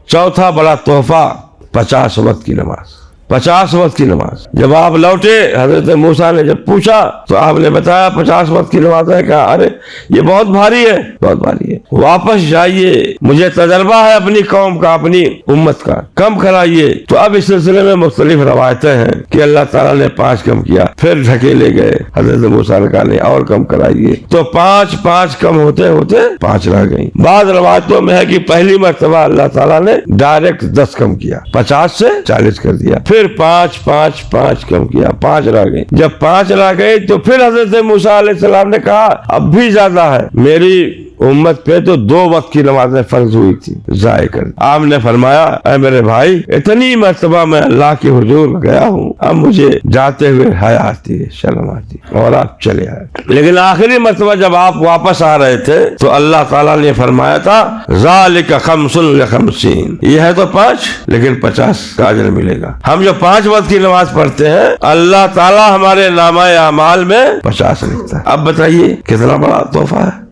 चौथा बड़ा तोहफा 50 वक्त की नमाज। 50 वक्त की नमाज। जब आप लौटे, हजरत मूसा ने जब पूछा तो आपने बताया 50 वक्त की नमाज है। कहा अरे ये बहुत भारी है, बहुत भारी है, वापस जाइए, मुझे तजर्बा है अपनी कौम का, अपनी उम्मत का, कम कराइए। तो अब इस सिलसिले में मुख्तलिफ रवायतें हैं कि अल्लाह ताला ने 5 कम किया, फिर ढकेले गए। हजरत मूसा ने कहा नहीं और कम कराइए, तो 5 कम होते होते 5 रह गई। बाद रवायतों में है कि पहली मर्तबा अल्लाह ताला ने डायरेक्ट 10 कम किया, 50 से 40 कर दिया, फिर 5 कम किया, 5 रह गई। जब 5 रह गई तो फिर हजरत मूसा अलैहिस्सलाम ने कहा अब भी ज्यादा है, मेरी उम्मत पे तो 2 वक्त की नमाजें फर्ज हुई थी, ज़ाय कर। आपने फरमाया ऐ मेरे भाई, इतनी मर्तबा मैं अल्लाह के हुजूर गया हूँ, अब मुझे जाते हुए हया आती है, शर्म आती है, और आप चले आए। लेकिन आखिरी मर्तबा जब आप वापस आ रहे थे तो अल्लाह ताला ने फरमाया था ज़ालिका खम्सुन खम्सीन, ये है तो 5 लेकिन 50 का अजर मिलेगा। हम जो 5 वक्त की नमाज पढ़ते हैं, अल्लाह ताला हमारे नामा अमाल में 50 लिखता है। अब बताइए कितना बड़ा तोहफा है।